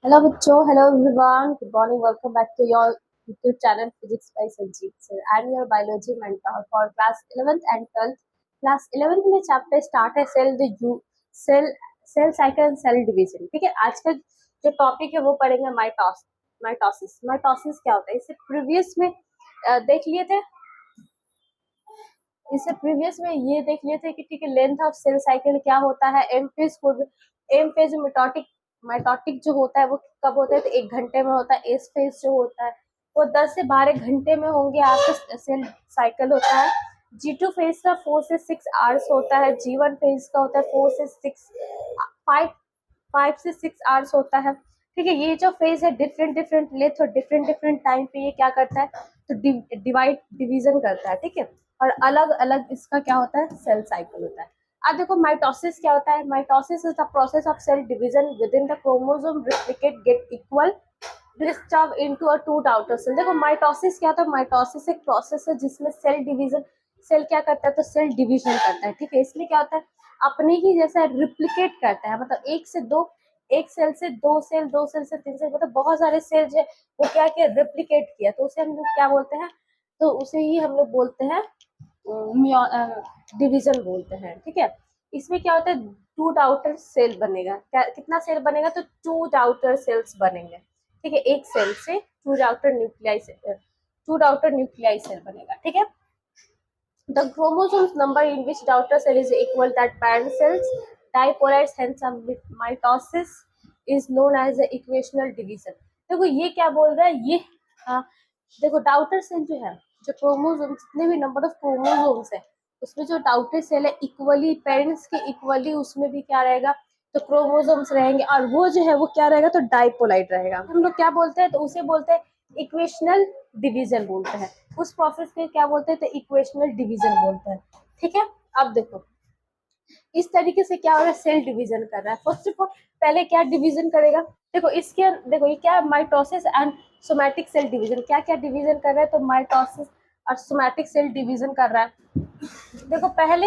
Hello बच्चों, hello everyone. Good morning. Welcome back to your YouTube channel Physics by Sanjeev sir. I'm your biology mentor for class 11th and 12th. Class 11th में chapter start है cell cell cycle and cell division. ठीक है, आज का जो topic है वो पढ़ेंगे माइटोसिस. माइटोसिस क्या होता है, इससे प्रीवियस में देख लिए थे. इससे प्रीवियस में ये देख लिए थे कि ठीक है, लेंथ ऑफ सेल साइकिल क्या होता है. एम फेज माइटोटिक जो होता है वो कब होता है, तो 1 घंटे में होता है. एस फेज जो होता है वो 10 से 12 घंटे में होंगे. आपका सेल साइकिल होता है. G2 फेज का 4 से 6 आवर्स होता है. G1 फेज का होता है 4 से 5 से 6 आवर्स होता है. ठीक है, ये जो फेज है डिफरेंट लेंथ और डिफरेंट टाइम पे ये क्या करता है, तो डिवीजन करता है. ठीक है, और अलग अलग इसका क्या होता है, सेल साइकिल होता है. अब देखो माइटोसिस क्या होता है. Mitosis is the process of cell division within the chromosome replicate get equal disturb into a two outer cell. देखो माइटोसिस क्या होता है. माइटोसिस एक प्रोसेस है जिसमें सेल क्या करता है, तो सेल डिवीजन करता है. ठीक है, इसमें क्या होता है, अपने ही जैसा रिप्लिकेट करता है. मतलब एक सेल से दो सेल से 3 सेल, मतलब बहुत सारे सेल जो वो क्या किया, रिप्लिकेट किया, तो उसे हम लोग क्या बोलते हैं, तो उसे ही हम लोग बोलते हैं डिवीजन बोलते हैं. ठीक है, इसमें क्या होता है, टू आउटर सेल बनेगा. कितना सेल बनेगा, तो टू आउटर सेल्स बनेंगे. ठीक है, एक सेल से टू आउटर न्यूक्लियाई सेल बनेगा. ठीक है, the chromosomes number in which daughter cell is equal that parent cells dipolarize, hence mitosis is known as the equational division. देखो ये क्या बोल रहा है, ये देखो डाउटर सेल जो है, जो क्रोमोसोम जितने भी नंबर ऑफ क्रोमोसोम्स है उसमें जो डाउटर सेल है इक्वली पेरेंट्स के इक्वली उसमें भी क्या रहेगा, तो क्रोमोसोम्स रहेंगे, और वो जो है वो क्या रहेगा, तो डाइपोलाइट रहेगा. हम लोग क्या बोलते हैं, तो उसे बोलते हैं इक्वेशनल डिवीजन बोलते हैं. उस प्रोसेस के क्या बोलते हैं, तो इक्वेशनल डिवीजन बोलते हैं. ठीक है, अब देखो इस तरीके से क्या हो रहा है, सेल डिवीजन कर रहा है. फर्स्ट ऑफ ऑल पहले क्या डिवीजन करेगा, देखो ये क्या है, mitosis and somatic cell division. क्या क्या डिवीजन कर रहा है, तो माइटोसिस और सोमैटिक सेल डिवीजन कर रहा है. देखो पहले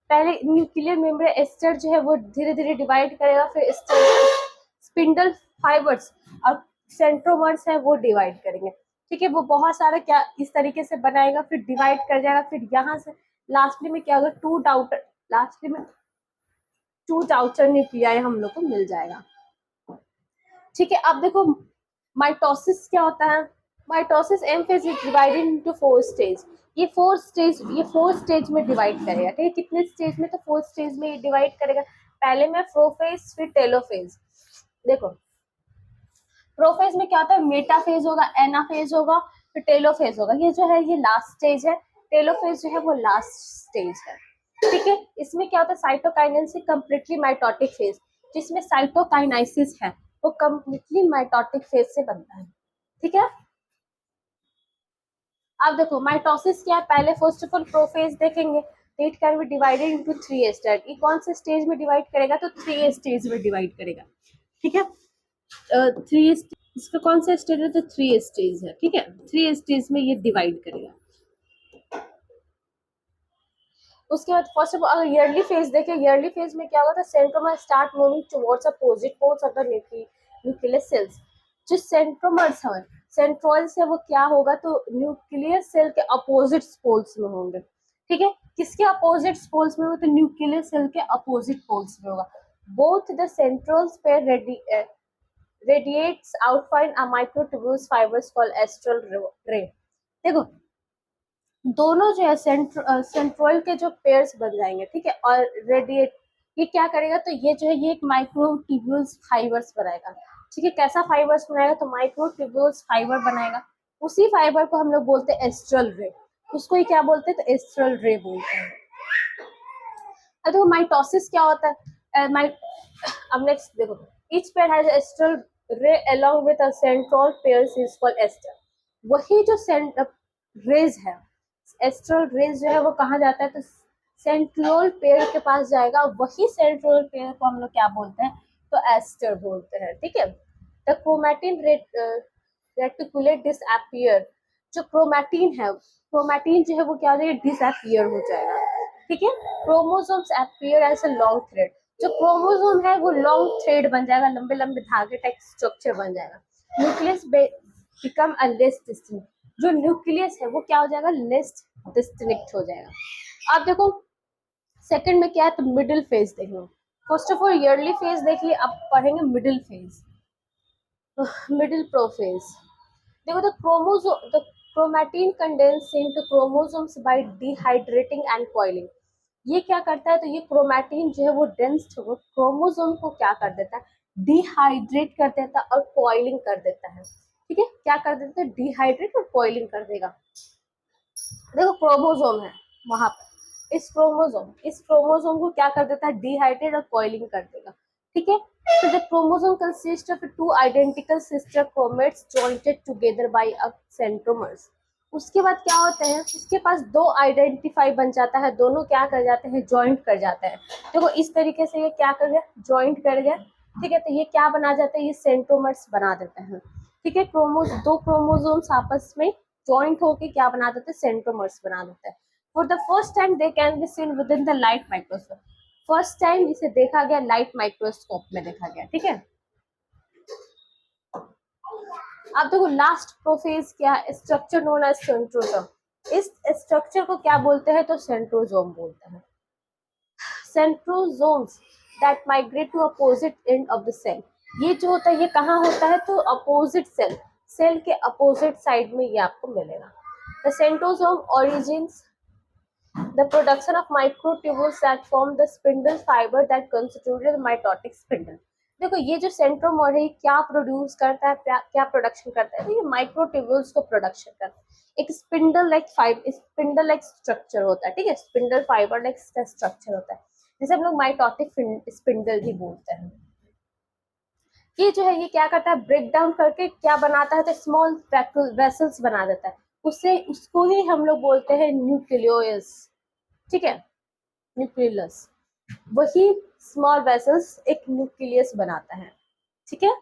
न्यूक्लियर मेम्ब्रेन एस्टर जो है वो धीरे धीरे डिवाइड करेगा, फिर स्पिंडल फाइबर्स और सेंट्रोमर्स है वो डिवाइड करेंगे. ठीक है, वो बहुत सारा क्या इस तरीके से बनाएगा, फिर डिवाइड कर जाएगा, फिर यहाँ से लास्टली में क्या होगा, टू डाउटर न्यूक्लियाई हम लोग को मिल जाएगा. ठीक है, अब देखो माइटोसिस क्या होता है. Mitosis M phase is divided into 4 stage. ये फोर स्टेज में डिवाइड करेगा. ठीक है, कितने स्टेज में, तो 4 स्टेज में ये डिवाइड करेगा. पहले में प्रोफेज, फिर टेलोफेज. देखो प्रोफेज में क्या होता है, मेटाफेज होगा, एनाफेज होगा, फिर टेलोफेज होगा. ये जो है ये लास्ट स्टेज है. टेलोफेज जो है वो लास्ट स्टेज है. ठीक है, इसमें क्या होता है, साइटोकाइनेसिस कंप्लीटली माइटोटिक फेज, जिसमें साइटोकाइनेसिस है वो कंप्लीटली माइटोटिक फेज से बनता है. ठीक है, अब देखो माइटोसिस क्या है. पहले फर्स्ट ऑफ ऑल प्रोफेज देखेंगे, तो it can be divided into 3 stage. ये कौन से स्टेज में डिवाइड करेगा, तो 3 स्टेज में डिवाइड करेगा. ठीक है, 3 इसका कौन सा स्टेज है, तो 3 स्टेज है. ठीक है, 3 स्टेज में ये डिवाइड करेगा. उसके बाद first of all early phase देखें. ईयरली फेज में क्या होगा, तो centromere start moving towards opposite poles of the nuclear cells. जो सेंट्रोमर्स है, सेंट्रोइड्स है, वो क्या होगा, तो न्यूक्लियर सेल के अपोजिट पोल्स में होंगे. ठीक है, किसके अपोजिट पोल्स में होगा, तो न्यूक्लियर सेल के अपोजिट पोल्स में होगा. बोथ द सेंट्रोल्स पे radiates outline a microtubule fibers called astral ray. देखो दोनों जो है सेंट्रोइड के जो पेयर्स बन जाएंगे. ठीक है, और रेडिएट ये क्या करेगा, तो ये जो है ये एक माइक्रोट्यूब्यूल्स फाइबर्स बनाएगा. ठीक है, कैसा फाइबर्स बनाएगा, तो माइक्रोट्यूब्यूल्स फाइबर बनाएगा. उसी फाइबर को हम लोग बोलते हैं एस्ट्रल रे. उसको ही क्या बोलते हैं, तो एस्ट्रल रे बोलते हैं. अब देखो माइटोसिस क्या होता है. अब नेक्स्ट देखो, each pair has astral ray along with a centriole pairs is called aster. वही जो रेज है, एस्ट्रल रेज जो है वो कहाँ जाता है, तो सेंट्रोल पेयर के पास जाएगा. वही सेंट्रोल पेयर को हम लोग क्या बोलते हैं, तो एस्टर बोलते हैं. ठीक है, द क्रोमैटिन रेटिकुलेट डिसअपीयर. जो क्रोमैटिन जो है वो क्या हो जाएगा, डिसअपीयर हो जाएगा. ठीक है, chromosomes appear as a long thread. जो क्रोमोसोम है वो लॉन्ग थ्रेड बन जाएगा, लंबे लंबे धागे टाइप स्ट्रक्चर बन जाएगा। Nucleus become a less distinct, जो न्यूक्लियस है वो क्या हो जाएगा, लेस डिस्टिंक्ट हो जाएगा। अब देखो सेकंड में क्या है, तो मिडिल फेज देखेंगे। First of all early phase देख लिए, अब पढ़ेंगे मिडिल फेज, मिडिल प्रोफेज। देखो the chromatin condense into chromosomes by dehydrating and coiling. ये क्या करता है, तो ये क्रोमैटिन जो है वो डेंस क्रोमोसोम को क्या कर देता है, डिहाइड्रेट कर देता है और कॉइलिंग कर देता है। ठीक है, क्या कर देता है, डिहाइड्रेट और कॉइलिंग कर देगा। देखो क्रोमोसोम है वहां पर, इस क्रोमोसोम को क्या कर देता है, डिहाइड्रेट और कॉइलिंग कर देगा। ठीक है, तो the chromosome consist of two identical sister chromatids jointed together by a centromeres. उसके बाद क्या होता है, इसके पास दो आइडेंटिफाई बन जाता है, दोनों क्या कर जाते हैं, ज्वाइंट कर जाते हैं। देखो इस तरीके से ये क्या कर गया, ज्वाइंट कर गया। ठीक है, तो ये क्या बना जाता है, ये सेंट्रोमर्स बना देते हैं। ठीक है, दो क्रोमोसोम्स आपस में ज्वाइंट होके क्या बना देते हैं, सेंट्रोमर्स बना देते हैं। For the first time they can be seen with in the light microscope. First time इसे देखा गया लाइट माइक्रोस्कोप में देखा गया। ठीक है, अब देखो लास्ट प्रोफेज क्या है, स्ट्रक्चर नोन एज सेंट्रोसोम। इस स्ट्रक्चर को क्या बोलते हैं, तो सेंट्रोसोम बोलते हैं। Centrosomes that migrate to opposite end of the cell. ये जो होता है ये कहाँ होता है, तो अपोजिट सेल के अपोजिट साइड में ये आपको मिलेगा। The centrosome origins the production of microtubules that form the spindle fiber that constitute the mitotic spindle। देखो ये जो सेंट्रोमर है क्या प्रोड्यूस करता है, क्या प्रोडक्शन करता है, तो ये माइक्रोट्यूब्यूल्स को प्रोडक्शन करता है। एक स्पिंडल लाइक स्ट्रक्चर होता है। ठीक है, स्पिंडल फाइबर लाइक स्ट्रक्चर होता है, जिसे हम लोग माइटोटिक स्पिंडल भी बोलते हैं। ये जो है ये क्या करता है, ब्रेक डाउन करके क्या बनाता है, तो स्मॉल वेसल्स बना देता है, उसको ही हम लोग बोलते हैं न्यूक्लियोलस। ठीक है, न्यूक्लियस, वही स्मॉल वेसल्स एक न्यूक्लियस बनाता है। ठीक है।